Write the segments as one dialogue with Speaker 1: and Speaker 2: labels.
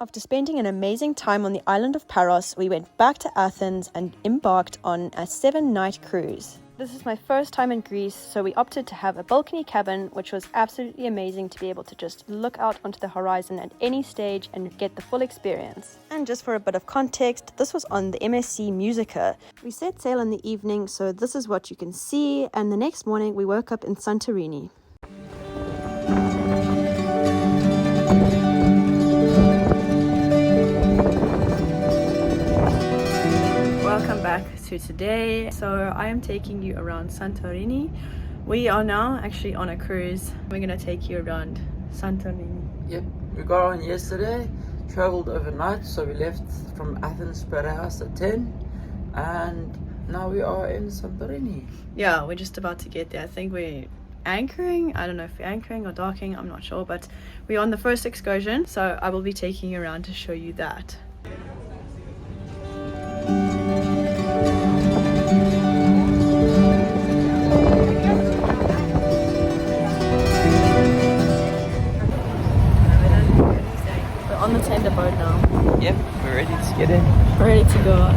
Speaker 1: After spending an amazing time on the island of Paros, we went back to Athens and embarked on a 7-night cruise. This is my first time in Greece, so we opted to have a balcony cabin, which was absolutely amazing to be able to just look out onto the horizon at any stage and get the full experience. And just for a bit of context, this was on the MSC Musica. We set sail in the evening, so this is what you can see, and the next morning we woke up in Santorini. Welcome back to today. So I am taking you around Santorini. We are now actually on a cruise. We're going to take you around Santorini.
Speaker 2: Yep, we got on yesterday, traveled overnight, so we left from Athens per house at 10 and now we are in Santorini.
Speaker 1: Yeah, we're just about to get there. I think we're anchoring. I don't know if we're anchoring or docking, I'm not sure, but we're on the first excursion, so I will be taking you around to show you that. On the tender boat now.
Speaker 2: Yep, we're ready to get in.
Speaker 1: We're ready to go.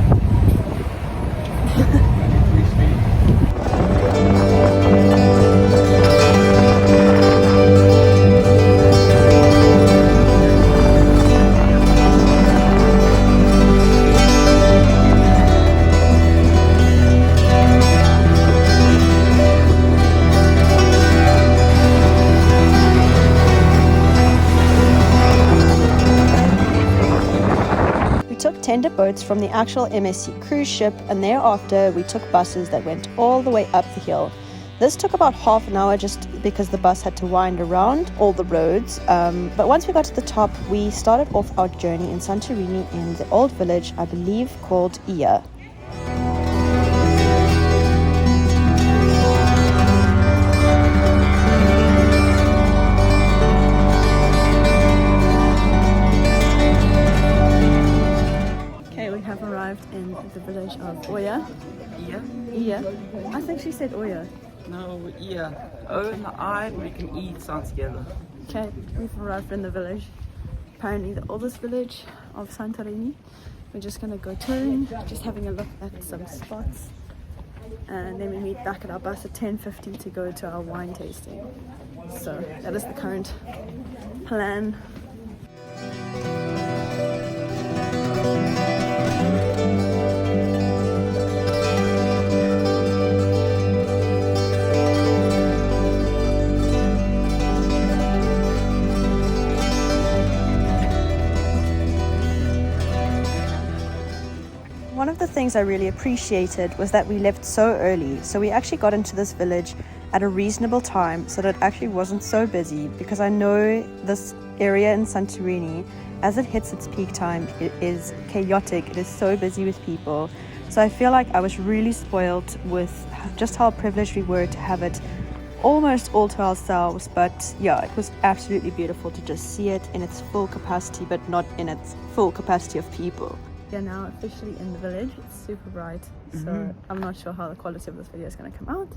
Speaker 1: Tender boats from the actual MSC cruise ship, and thereafter we took buses that went all the way up the hill. This took about half an hour just because the bus had to wind around all the roads, but once we got to the top we started off our journey in Santorini in the old village, I believe called Ia. In the village of Oya. Ia? I think she said Oya.
Speaker 2: No, Ia. O and the I, we can E sound together.
Speaker 1: Okay, we've arrived in the village. Apparently the oldest village of Santorini. We're just gonna go touring, just having a look at some spots. And then we meet back at our bus at 10:50 to go to our wine tasting. So that is the current plan. One of the things I really appreciated was that we left so early, so we actually got into this village at a reasonable time so that it actually wasn't so busy, because I know this area in Santorini, as it hits its peak time, it is chaotic, it is so busy with people. So I feel like I was really spoiled with just how privileged we were to have it almost all to ourselves. But yeah, it was absolutely beautiful to just see it in its full capacity, but not in its full capacity of people. We are now officially in the village. It's super bright, so I'm not sure how the quality of this video is going to come out,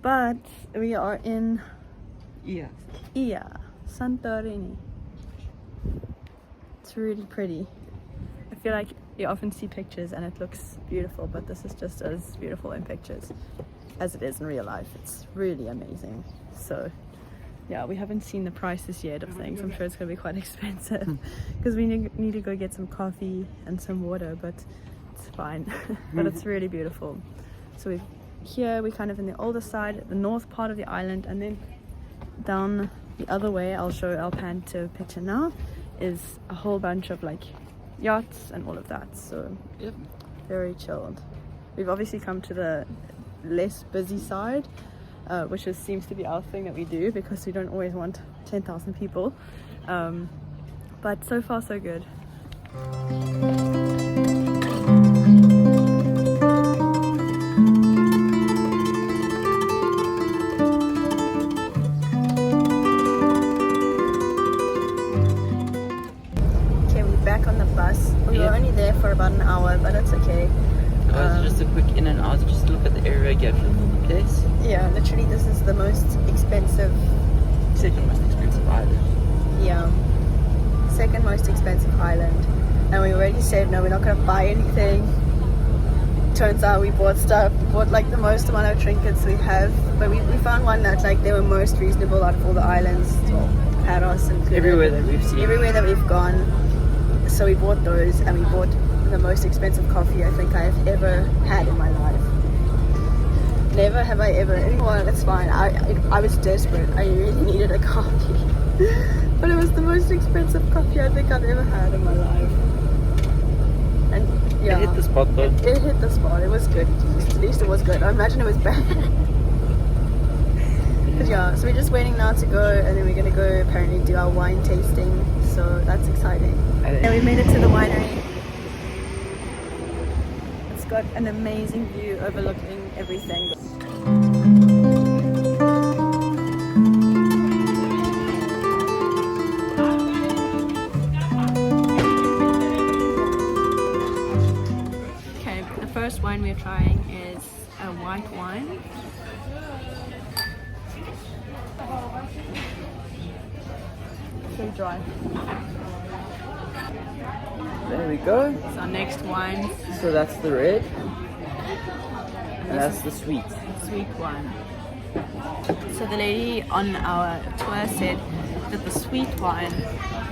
Speaker 1: but we are in Ia, Santorini. It's really pretty. I feel like you often see pictures and it looks beautiful, but this is just as beautiful in pictures as it is in real life. It's really amazing. So yeah, we haven't seen the prices yet of things. I'm sure it's going to be quite expensive because we need to go get some coffee and some water, but it's fine. But it's really beautiful. So we're kind of in the older side, the north part of the island, and then down the other way, I'll pan to a picture now, is a whole bunch of like yachts and all of that. So
Speaker 2: yep,
Speaker 1: very chilled. We've obviously come to the less busy side, which seems to be our thing that we do because we don't always want 10,000 people, but so far so good. Okay, we're back on the bus. We were only there for about an hour, but it's okay.
Speaker 2: Just a quick in and out, just look at the area, get from the place.
Speaker 1: Yeah, literally this is the most expensive,
Speaker 2: second most expensive island.
Speaker 1: Yeah. second most expensive island, and we already said no, we're not going to buy anything. Turns out we bought stuff. We bought like the most amount of trinkets we have, but we found one that like they were most reasonable out of all the islands. Well, Paros and
Speaker 2: Everywhere that we've seen.
Speaker 1: everywhere that we've gone. So we bought those, and we bought the most expensive coffee I think I have ever had in my life. Never have I ever. Well, it's fine. I was desperate. I really needed a coffee, but it was the most expensive coffee I think I've ever had in my life. And yeah,
Speaker 2: It hit the spot though.
Speaker 1: It hit the spot. It was good. At least it was good. I imagine it was bad. But yeah, so we're just waiting now to go, and then we're gonna go apparently do our wine tasting. So that's exciting. And we made it to the winery. It's got an amazing view overlooking everything. Okay, the first wine we're trying is a white wine. So dry.
Speaker 2: There we go.
Speaker 1: It's our next wine.
Speaker 2: So that's the red. And that's the sweet.
Speaker 1: Sweet wine. So the lady on our tour said that the sweet wine,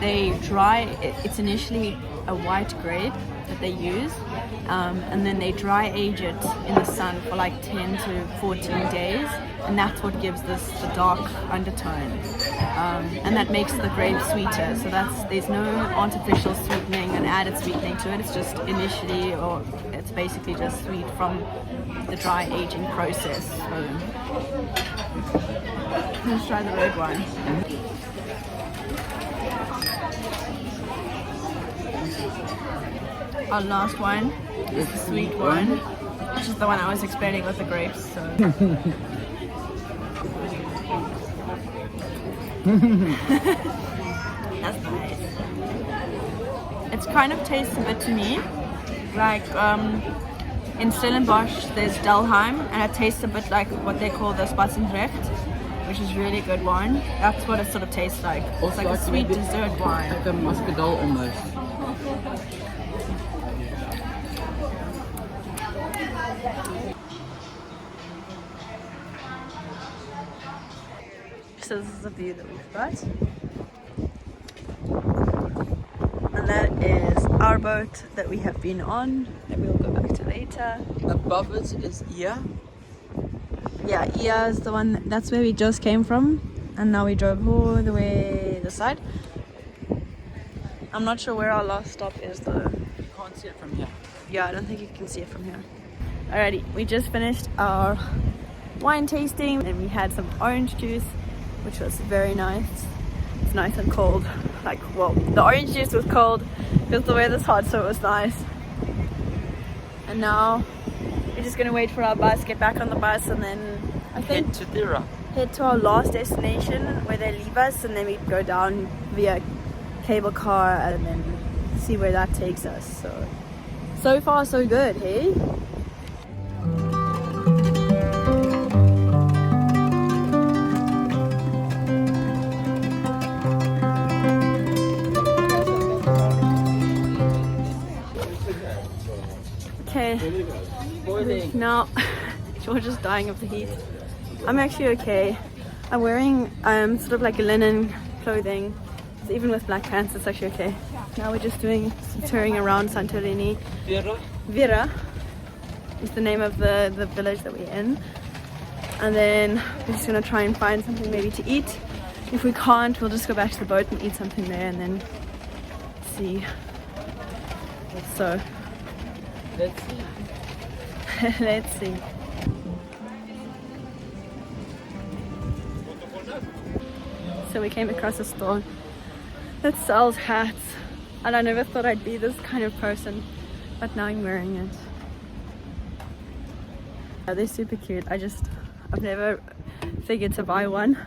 Speaker 1: they dry, it's initially a white grape that they use, and then they dry age it in the sun for like 10 to 14 days, and that's what gives this the dark undertone, and that makes the grape sweeter. So there's no artificial sweetening and added sweetening to it. It's just initially, or it's basically just sweet from the dry aging process. So let's try the red wine. Our last wine is the sweet wine, which is the one I was expecting with the grapes. So. That's nice. It kind of tastes a bit to me like in Stellenbosch there's Delheim, and it tastes a bit like what they call the Spatzenrecht, which is really good wine. That's what it sort of tastes like. It's like a sweet dessert wine.
Speaker 2: Like a muscadel almost.
Speaker 1: So this is the view that we've got. And that is our boat that we have been on, that we'll go back to later.
Speaker 2: Above it is Ia.
Speaker 1: Yeah, Ia is the one, that's where we just came from. And now we drove all the way this side. I'm not sure where our last stop is though.
Speaker 2: You can't see it from here.
Speaker 1: Yeah, I don't think you can see it from here. Alrighty, we just finished our wine tasting and we had some orange juice, which was very nice. It's nice and cold. Like, well, the orange juice was cold because the weather's hot, so it was nice. And now we're just gonna wait for our bus, get back on the bus, and then I think head to our last destination where they leave us, and then we go down via cable car and then see where that takes us. So far so good, hey? Okay, now George is dying of the heat. I'm actually okay. I'm wearing sort of like a linen clothing. So even with black pants, it's actually okay. Now we're just doing some touring around Santorini. Vera is the name of the village that we're in. And then we're just gonna try and find something maybe to eat. If we can't, we'll just go back to the boat and eat something there and then see. So
Speaker 2: Let's see.
Speaker 1: let's see. So we came across a store that sells hats, and I never thought I'd be this kind of person, but now I'm wearing it. They're super cute. I've never figured to buy one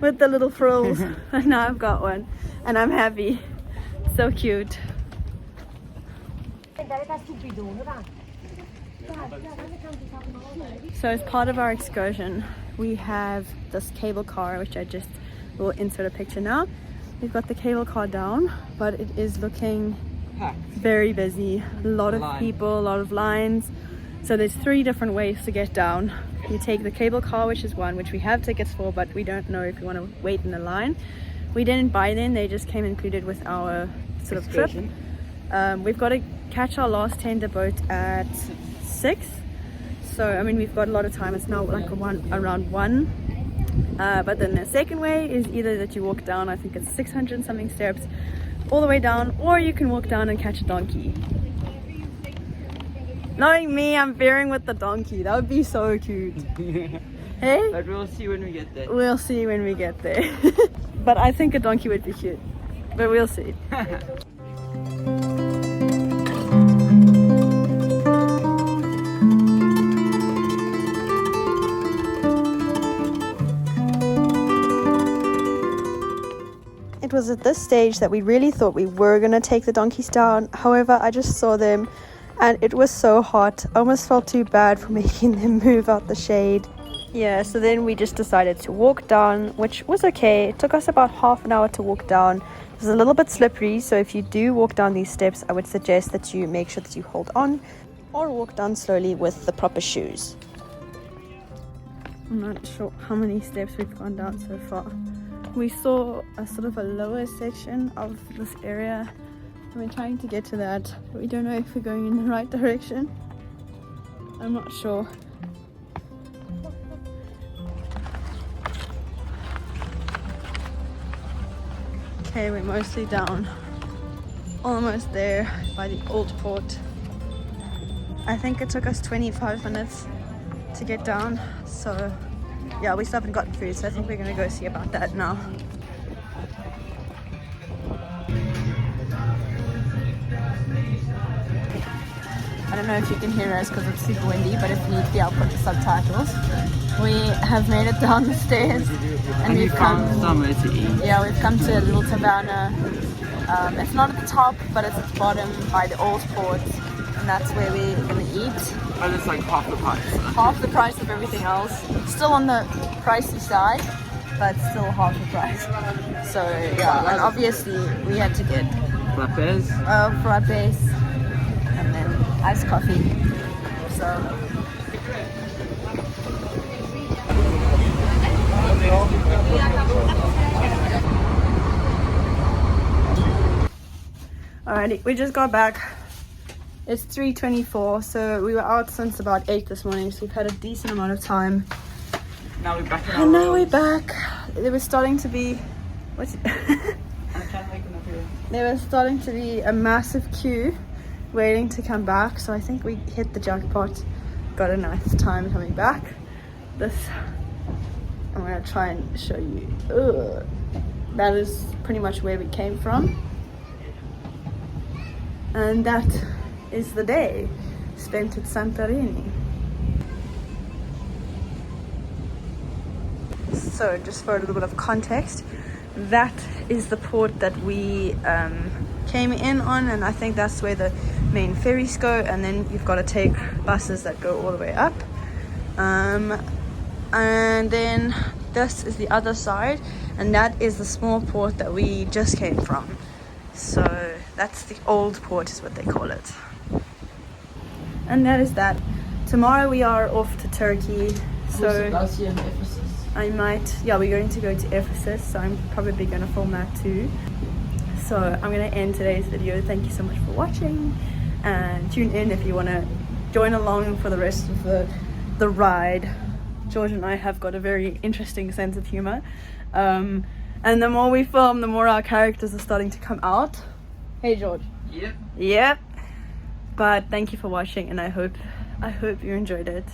Speaker 1: with the little frills, and now I've got one and I'm happy. So cute. So as part of our excursion, we have this cable car, which I just will insert a picture now. We've got the cable car down, but it is looking
Speaker 2: Packed.
Speaker 1: very busy. A lot of people, a lot of lines. So there's 3 different ways to get down. You take the cable car, which is one, which we have tickets for, but we don't know if we want to wait in the line. We didn't buy them, they just came included with our sort of trip. We've got to catch our last tender boat at 6. So, I mean, we've got a lot of time. It's now like around 1. But then the second way is either that you walk down, I think it's 600 and something steps, all the way down, or you can walk down and catch a donkey. Knowing me, I'm veering with the donkey. That would be so cute. Hey?
Speaker 2: But we'll see when we get there.
Speaker 1: We'll see when we get there. But I think a donkey would be cute. But we'll see. It was at this stage that we really thought we were going to take the donkeys down. However, I just saw them and it was so hot. I almost felt too bad for making them move out the shade. Yeah, so then we just decided to walk down, which was okay. It took us about half an hour to walk down. It was a little bit slippery, so if you do walk down these steps, I would suggest that you make sure that you hold on or walk down slowly with the proper shoes. I'm not sure how many steps we've gone down so far. We saw a sort of a lower section of this area and we're trying to get to that, but we don't know if we're going in the right direction. I'm not sure. Okay, we're mostly down, almost there by the old port. I think it took us 25 minutes to get down, so yeah, we still haven't gotten food, so I think we're gonna go see about that now. I don't know if you can hear us because it's super windy, but if need be, I'll put the subtitles. We have made it down the stairs and we've come
Speaker 2: somewhere to eat.
Speaker 1: Yeah, we've come to a little taverna. It's not at the top, but it's at the bottom by the old port, and that's where we're gonna eat.
Speaker 2: But it's like half the price.
Speaker 1: Half the price of everything else. Still on the pricey side, but still half the price. So yeah, and obviously we had to get
Speaker 2: Frappes.
Speaker 1: frappes and then iced coffee. So alrighty, we just got back. It's 3:24, so we were out since about 8 this morning, so we've had a decent amount of time.
Speaker 2: Now we're back.
Speaker 1: And now we're back. There was starting to be there was starting to be a massive queue waiting to come back, so I think we hit the jackpot. Got a nice time coming back. This, I'm gonna try and show you. That is pretty much where we came from, and that is the day spent at Santorini. So just for a little bit of context, that is the port that we came in on, and I think that's where the main ferries go, and then you've got to take buses that go all the way up, and then this is the other side, and that is the small port that we just came from. So that's the old port is what they call it. And that is that. Tomorrow we are off to Turkey, so I might, yeah, we're going to go to Ephesus, so I'm probably going to film that too. So I'm going to end today's video. Thank you so much for watching, and tune in if you want to join along for the rest of the ride. George and I have got a very interesting sense of humor, and the more we film, the more our characters are starting to come out. Hey George. Yep. But thank you for watching, and I hope you enjoyed it.